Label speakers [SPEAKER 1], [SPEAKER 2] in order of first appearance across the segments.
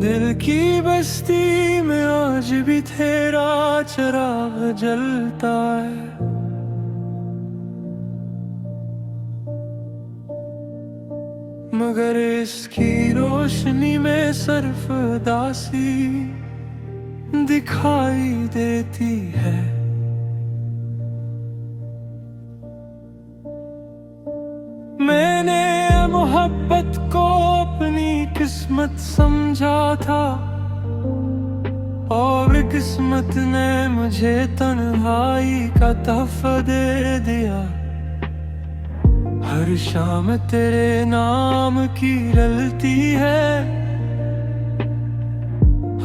[SPEAKER 1] दिल की बस्ती में आज भी तेरा चिराग जलता है। मगर इसकी रोशनी में सिर्फ उदासी दिखाई देती है। मैंने मोहब्बत को अपनी किस्मत समझा था और किस्मत ने मुझे तन्हाई का तोहफा दे दिया। हर शाम तेरे नाम की रलती है,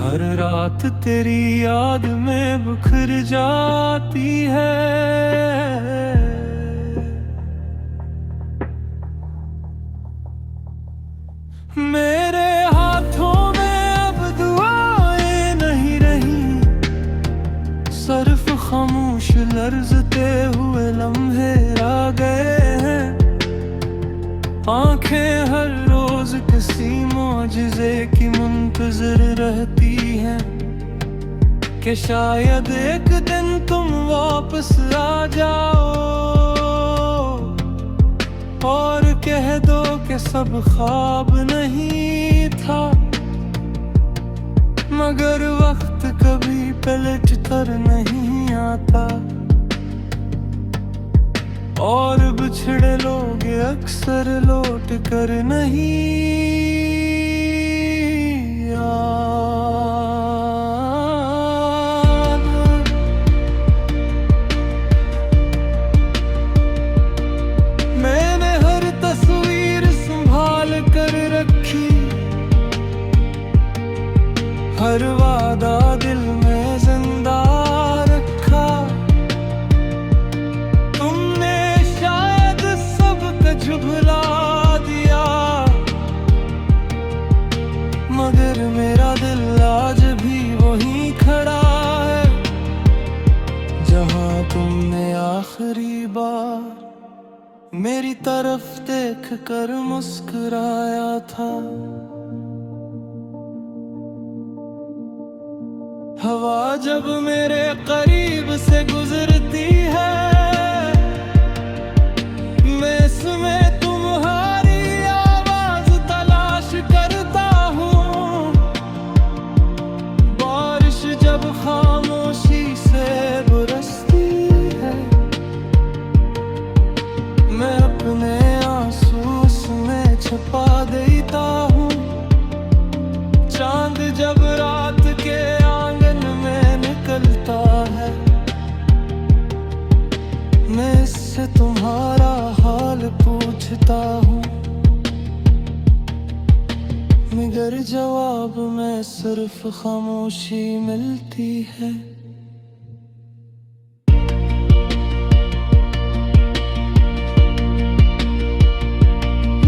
[SPEAKER 1] हर रात तेरी याद में बिखर जाती है। मेरे हाथों में अब दुआएं नहीं रही, सिर्फ खामोश लर्ज़ते हुए लम्हे रह गए हैं। आंखें हर रोज किसी मौजिज़े की मुंतज़िर रहती हैं कि शायद एक दिन तुम वापस आ जाओ और कह दो कि सब ख्वाब नहीं था। मगर वक्त कभी पलट कर नहीं आता और बिछड़े लोग अक्सर लौट कर नहीं आना। मैंने हर तस्वीर संभाल कर रखी, हर वादा दिल में जिंदा रखा। तुमने शायद सब कुछ भुला दिया, मगर मेरा दिल आज भी वहीं खड़ा है जहां तुमने आखिरी बार मेरी तरफ देख कर मुस्कुराया था। हवा जब मेरे करीब से गुजरती है, मैं इसमें तुम्हारी आवाज तलाश करता हूँ। बारिश जब खामोशी से बरसती है, मैं अपने आंसू उसमें छुपा देता हूँ। चांद जब रात के निकलता है, मैं इससे तुम्हारा हाल पूछता हूँ, मगर जवाब में सिर्फ खामोशी मिलती है।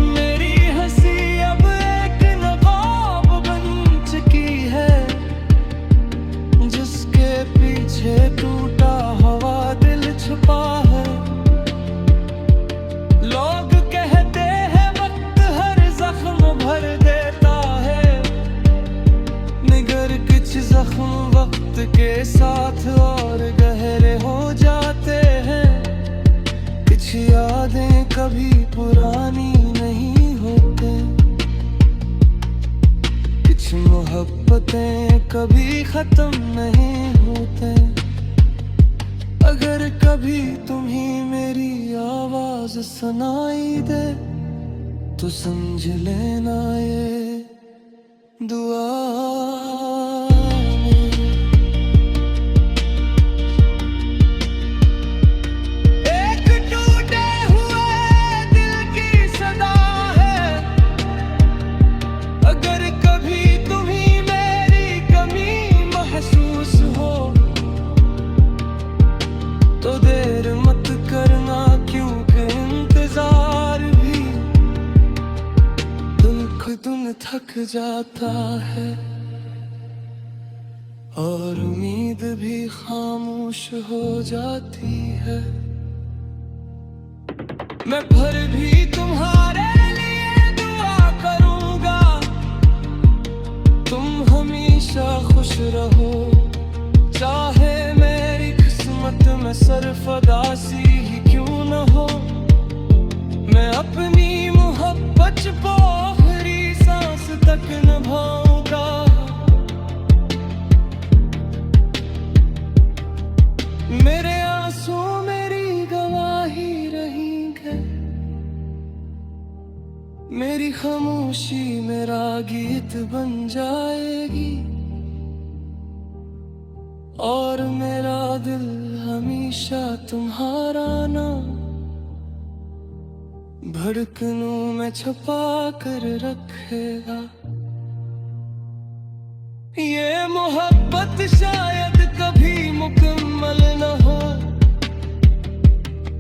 [SPEAKER 1] मेरी हंसी अब एक नवाब बन चुकी है, जिसके पीछे टूटा हुआ दिल छुपा है। लोग कहते हैं वक्त हर जख्म भर देता है, मगर कुछ जख्म वक्त के साथ और गहरे हो जाते हैं। कुछ यादें कभी पुरानी नहीं होते, कुछ मोहब्बतें कभी खत्म नहीं होते। अगर कभी तुम्हें मेरी आवाज सुनाई दे तो समझ लेना ये दुआ है। एक टूटे हुए दिल की सदा है, अगर कभी तुम्हें मेरी कमी महसूस हो तो देर मत करना, क्योंकि इंतजार भी दिल खुद थक जाता है और उम्मीद भी खामोश हो जाती है। मैं फिर भी तुम्हारे लिए दुआ करूंगा, तुम हमेशा खुश रहो। चाहे मेरी किस्मत में सरफदासी ही क्यों न हो, मैं अपनी मोहब्बत को आखिरी सांस तक निभाऊंगा। मेरे आंसू मेरी गवाही रहेंगे, मेरी खामोशी मेरा गीत बन जाएगी, और मेरा दिल हमेशा तुम्हारा नाम धड़कनों में छुपा कर रखेगा। ये मोहब्बत शायद कभी मुकम्मल न हो,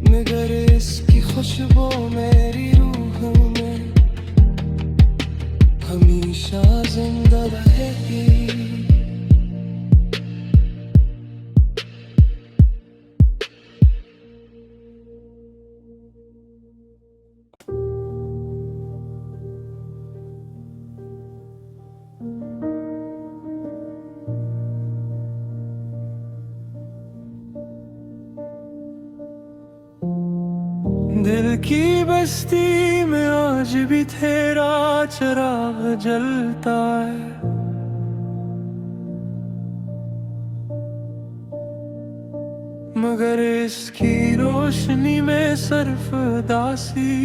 [SPEAKER 1] मगर इसकी खुशबू मेरी रूह में हमेशा जिंदा रहेगी। दिल की बस्ती में आज भी तेरा चिराग जलता है, मगर इसकी रोशनी में सरफदासी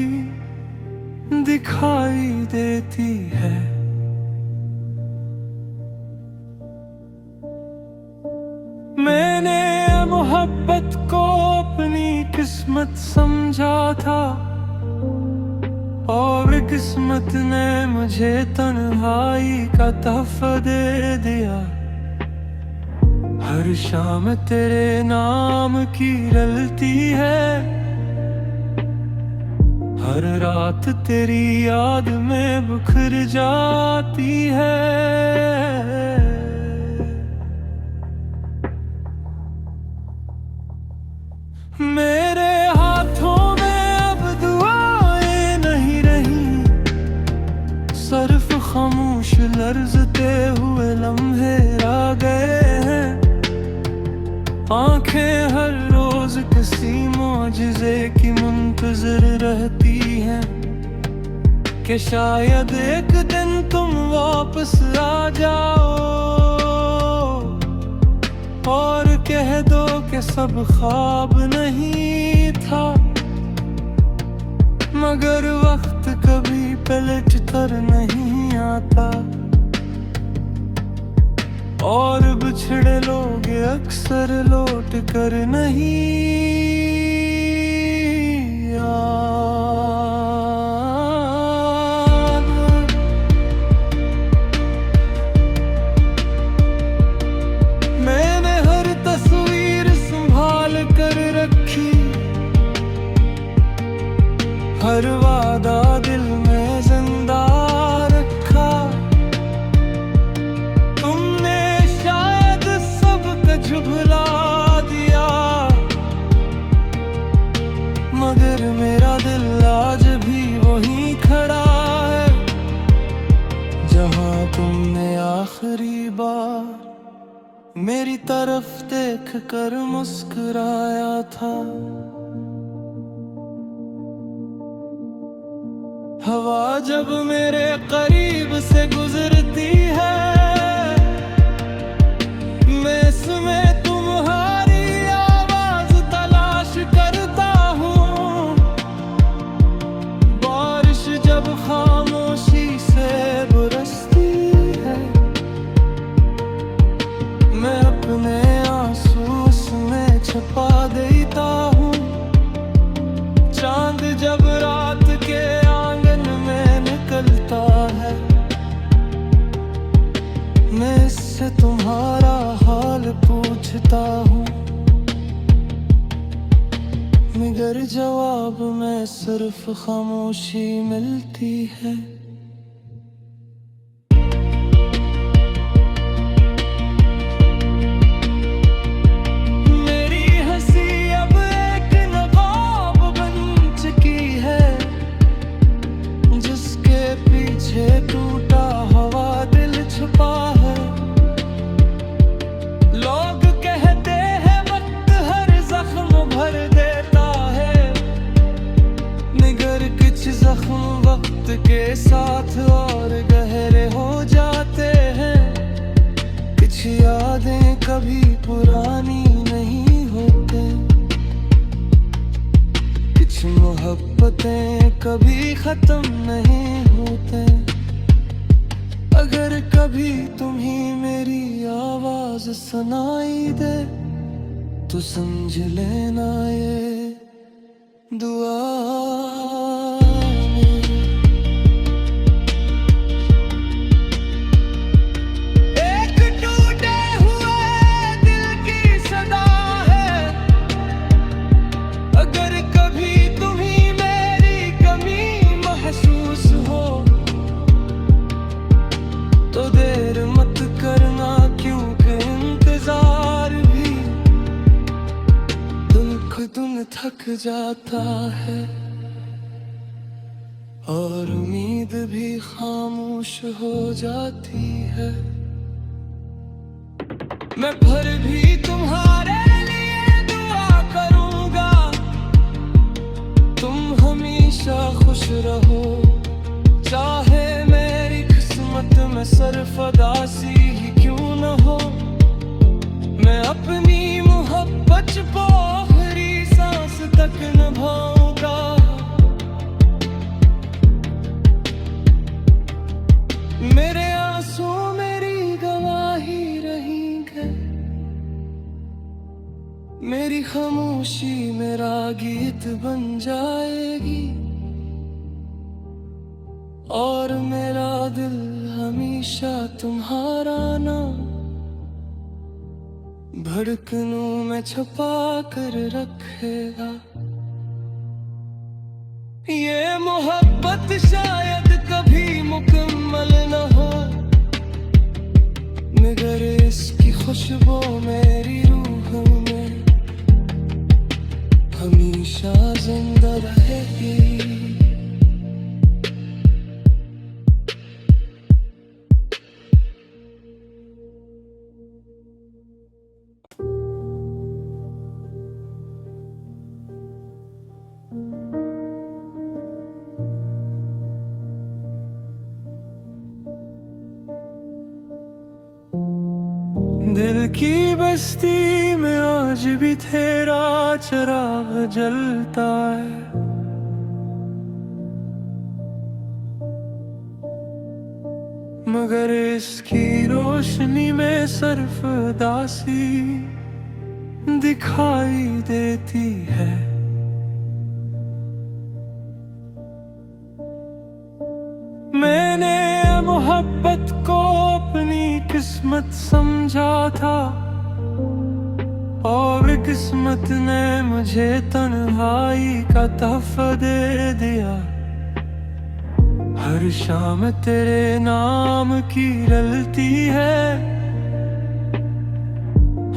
[SPEAKER 1] दिखाई देती है। मैंने मोहब्बत को अपनी किस्मत समझा था, और किस्मत ने मुझे तन्हाई का तोहफा दे दिया। हर शाम तेरे नाम की रलती है, हर रात तेरी याद में बिखर जाती है। मेरे हाथों में अब दुआएं नहीं रही, सिर्फ खामोश लर्ज़ते हुए लम्हे आ गए हैं। आंखें हर रोज किसी मौजिज़े की मुंतज़िर रहती हैं, कि शायद एक दिन तुम वापस आ जाओ और कह दो कि सब ख्वाब नहीं था। मगर वक्त कभी पलट कर नहीं आता, और बिछड़े लोग अक्सर लौट कर नहीं मैंने हर तस्वीर संभाल कर रखी, हर वादा दिल में जिंदा रखा। तुमने शायद सब कुछ भुला दिया, मगर मेरा दिल आज भी वहीं खड़ा है, जहां तुमने आखिरी बार मेरी तरफ देख कर मुस्कुराया था। हवा जब मेरे करीब से गुजरती है, मैं इसमें तुम्हारी आवाज तलाश करता हूँ। बारिश जब खामोशी से बरसती है, मैं अपने आंसू उसमें छुपा देता हूँ। चांद जब रात के आंगन में निकलता है, मैं इससे तुम्हारा हाल पूछता हूँ, मगर जवाब में सिर्फ खामोशी मिलती है। मेरी हंसी अब एक नवाब बन चुकी है, जिसके पीछे टूटा हुआ दिल छुपा है। कुछ यादें कभी पुरानी नहीं होते, कुछ मोहब्बतें कभी खत्म नहीं होते। अगर कभी तुम्हें मेरी आवाज सुनाई दे तो समझ लेना ये दुआ मेरी। एक टूटे हुए दिल की सदा है, अगर कभी तुम्हें मेरी कमी महसूस हो तो देर मत करना, क्योंकि इंतजार भी खुद थक जाता है और उम्मीद भी खामोश हो जाती है। मैं फिर भी तुम्हारे लिए दुआ करूंगा, तुम हमेशा खुश रहो, चाहे मेरी किस्मत में सरफदासी ही क्यों न हो। मैं अपनी मोहब्बत को आखिरी सांस तक निभाऊंगा। मेरे आंसू मेरी गवाही रहेंगे, मेरी खामोशी मेरा गीत बन जाएगी, और मेरा दिल हमेशा तुम्हारा नाम धड़कनों में छुपा कर रखेगा। ये मोहब्बत शायद कभी मुकम्मल न हो, मगर इसकी खुशबू मेरी रूह में हमेशा जिंदा रहेगी। दिल की बस्ती में आज भी तेरा चिराग जलता है, मगर इसकी रोशनी में सरफदासी दिखाई देती है। मैंने मोहब्बत को अपनी किस्मत समझा था, और किस्मत ने मुझे तन्हाई का तोहफा दे दिया। हर शाम तेरे नाम की रलती है,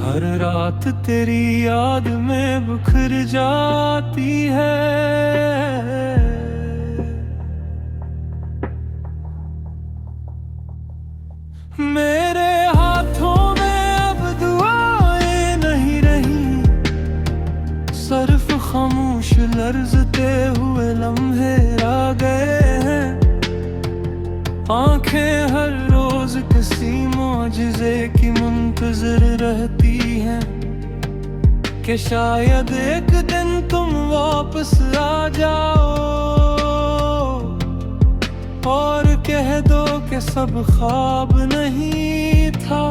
[SPEAKER 1] हर रात तेरी याद में बिखर जाती है। मेरे हाथों में अब दुआएं नहीं रही, सिर्फ खामोश लर्जते हुए लम्हे आ गए हैं। आंखें हर रोज किसी मौजिज़े की मुंतज़िर रहती हैं, कि शायद एक दिन तुम वापस आ जाओ और कह दो कि सब ख्वाब नहीं था।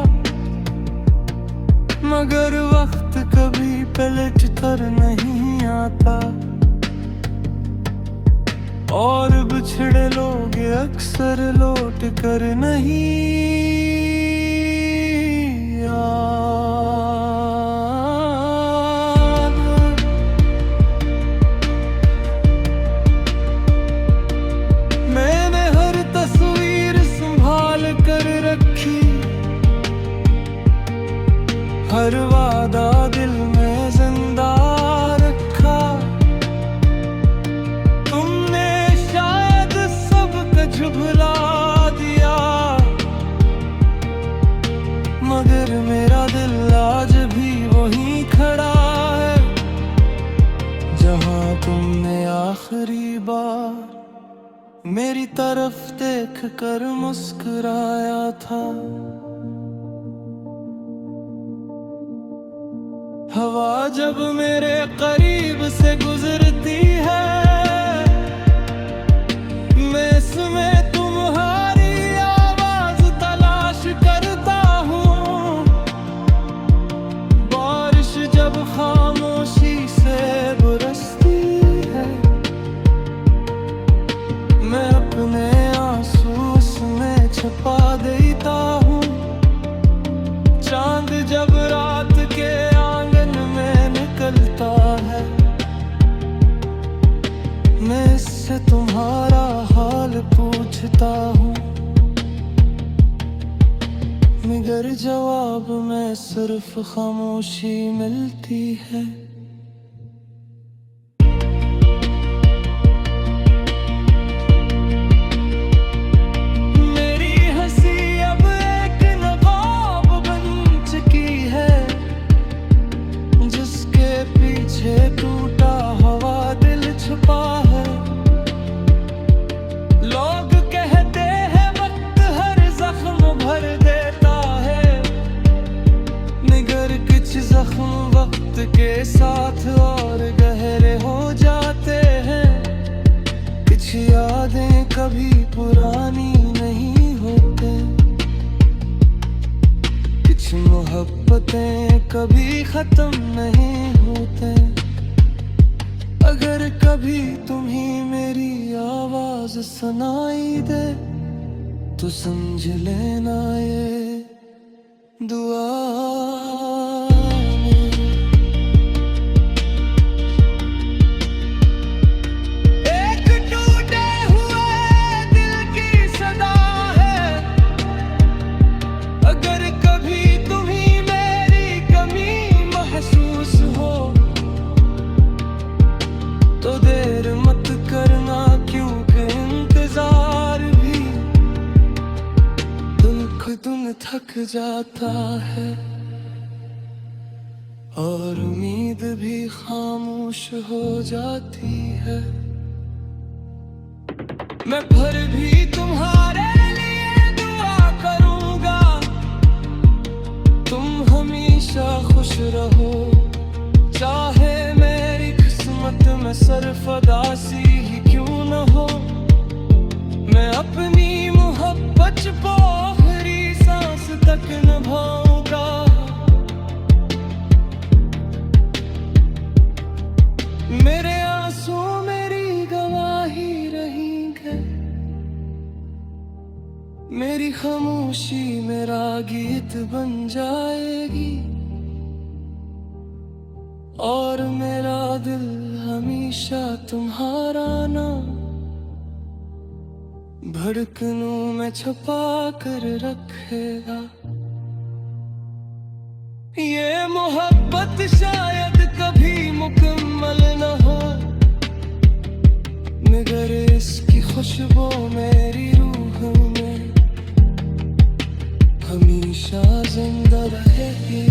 [SPEAKER 1] मगर वक्त कभी पलट कर नहीं आता, और बिछड़े लोग अक्सर लौट कर नहीं मैंने हर तस्वीर संभाल कर रखी, हर वादा दिल में जिंदा रखा। तुमने शायद सब कुछ भुला दिया, मगर मेरा दिल आज भी वहीं खड़ा है, जहां तुमने आखिरी बार मेरी तरफ देख कर मुस्कुराया था। हवा जब मेरे करीब से गुजरती है, मैं इसमें तुम्हारी आवाज तलाश करता हूँ। बारिश जब खामोशी से बरसती है, मैं अपने आंसू उसमें छुपा देता हूँ। चांद जब रात के आंगन में निकलता है, मैं इससे तुम्हारा हाल पूछता हूँ, मगर जवाब में सिर्फ खामोशी मिलती है। मेरी हंसी अब एक नवाब बन चुकी है, जिसके पीछे टूटा हुआ दिल छुपा है। लोग कहते हैं वक्त हर जख्म भर देता है, मगर कुछ जख्म वक्त के साथ और गहरे हो जाते हैं। कुछ यादें कभी पुरानी नहीं होते, कुछ मोहब्बतें कभी खत्म नहीं होते। अगर कभी तुम्हें मेरी आवाज सुनाई दे, तो समझ लेना ये दुआ मेरी। एक टूटे हुए दिल की सदा है, अगर कभी तुम्हें मेरी कमी महसूस हो, तो देर मत करना, क्योंकि इंतजार भी दिन थक जाता है, और उम्मीद भी खामोश हो जाती है। मैं फिर भी तुम्हारे लिए दुआ करूंगा, तुम हमेशा खुश रहो। चाहे मेरी किस्मत में सरफदासी ही क्यों न हो, मैं अपनी मोहब्बत को आखिरी सांस तक निभाऊंगा। मेरे आंसू मेरी गवाही रहेंगे, मेरी खामोशी मेरा गीत बन जाएगी, और मेरा दिल हमेशा तुम्हारा नाम धड़कनों में छुपा कर रखेगा। ये मोहब्बत शायद कभी मुकम्मल न हो, मगर इसकी खुशबू मेरी रूह में हमेशा जिंदा रहेगी।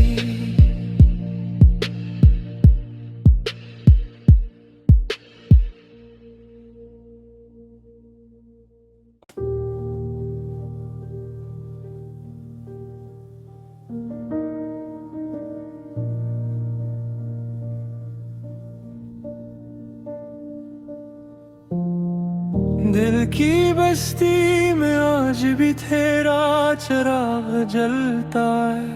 [SPEAKER 1] दिल की बस्ती में आज भी तेरा चिराग जलता है,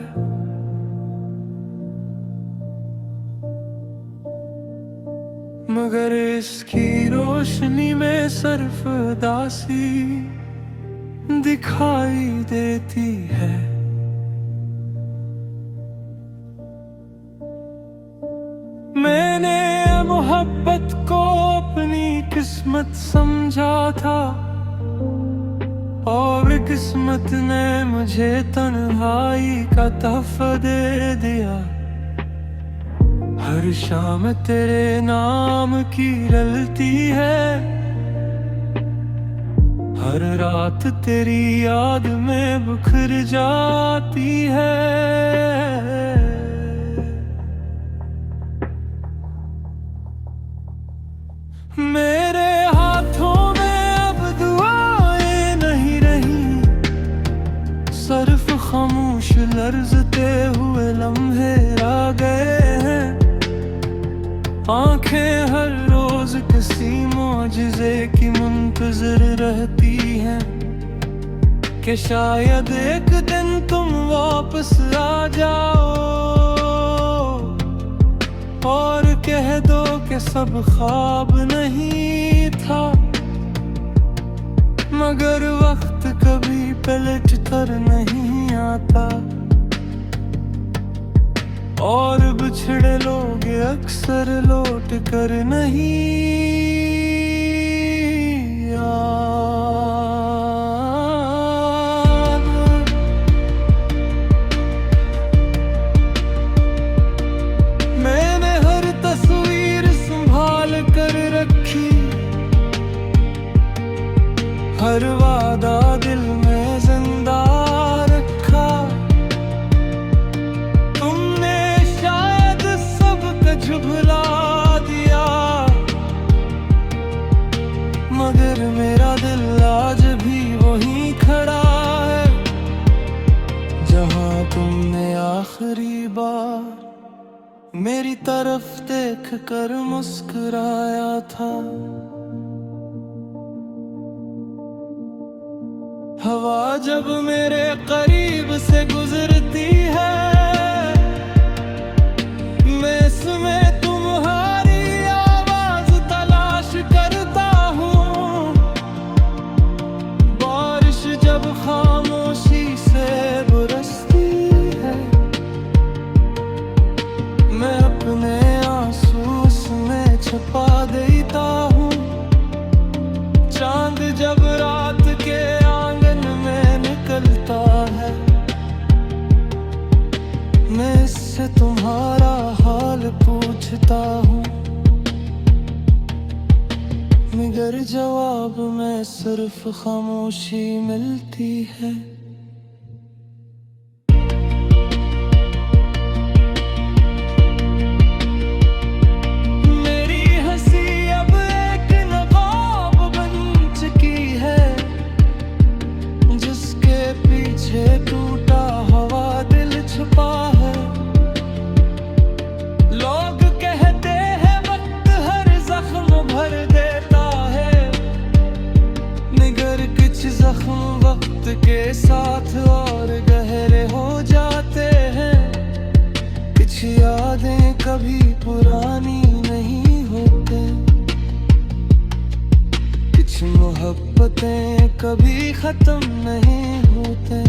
[SPEAKER 1] मगर इसकी रोशनी में सिर्फ उदासी दिखाई देती है। मैंने मोहब्बत को अपनी किस्मत समझा था, और किस्मत ने मुझे तन्हाई का तोहफा दे दिया। हर शाम तेरे नाम की रलती है, हर रात तेरी याद में बिखर जाती है। मेरे हाथों में अब दुआएं नहीं रही, सिर्फ खामोश लर्जते हुए लम्हे रह गए हैं। आंखें हर रोज किसी मौजिज़े की मुंतज़िर रहती हैं कि शायद एक दिन तुम वापस आ जाओ और कह दो कि सब ख्वाब नहीं था। मगर वक्त कभी पलट कर नहीं आता और बिछड़े लोग अक्सर लौट कर नहीं मैंने हर तस्वीर संभाल कर रखी, हर वादा दिल में जिंदा रखा। तुमने शायद सबको झुठला दिया, मगर मेरा दिल आज भी वहीं खड़ा है जहां तुमने आखिरी बार मेरी तरफ देख कर मुस्कुराया था। हवा जब मेरे करीब से गुजरती है, मैं इसमें तुम्हारी आवाज तलाश करता हूँ। बारिश जब खामोशी से बरसती है, मैं अपने आंसू उसमें छुपा देता हूँ। चांद जब रात के आंगन में निकलता है, मैं इससे तुम्हारा हाल पूछता हूँ, मगर जवाब में सिर्फ खामोशी मिलती है। टूटा हवा दिल छुपा है। लोग कहते हैं वक्त हर जख्म भर देता है, मगर कुछ जख्म वक्त के साथ और गहरे हो जाते हैं। कुछ यादें कभी पुरानी नहीं होते, कुछ मोहब्बतें कभी खत्म नहीं होते।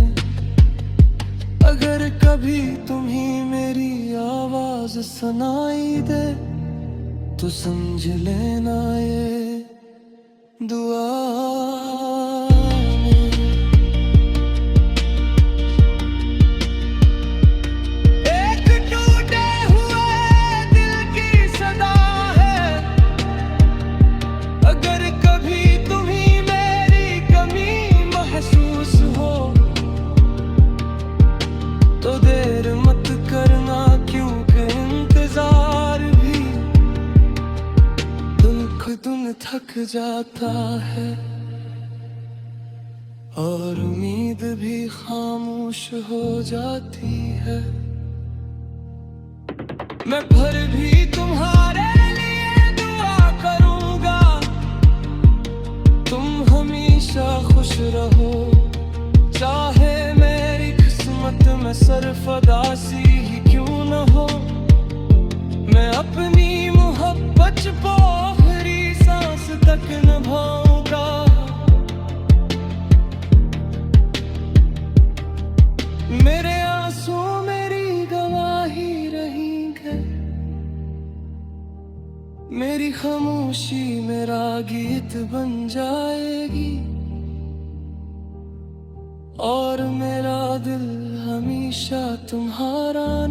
[SPEAKER 1] अगर कभी तुम्हें मेरी आवाज सुनाई दे तो समझ लेना ये दुआ है। एक टूटे हुए दिल की सदा है, अगर कभी तुम्हें मेरी कमी महसूस हो तो देर मत करना, क्योंकि इंतजार भी दुन थक जाता है और उम्मीद भी खामोश हो जाती है। मैं फिर भी तुम्हारे लिए दुआ करूंगा, तुम हमेशा खुश रहो। चाहे मेरी किस्मत में सरफदासी ही क्यों न हो, मैं अपनी मोहब्बत को आखिरी सांस तक निभाऊंगा। मेरे आंसू मेरी गवाही रहेंगे, मेरी खामोशी मेरा गीत बन जाएगी और मेरा दिल हमेशा तुम्हारा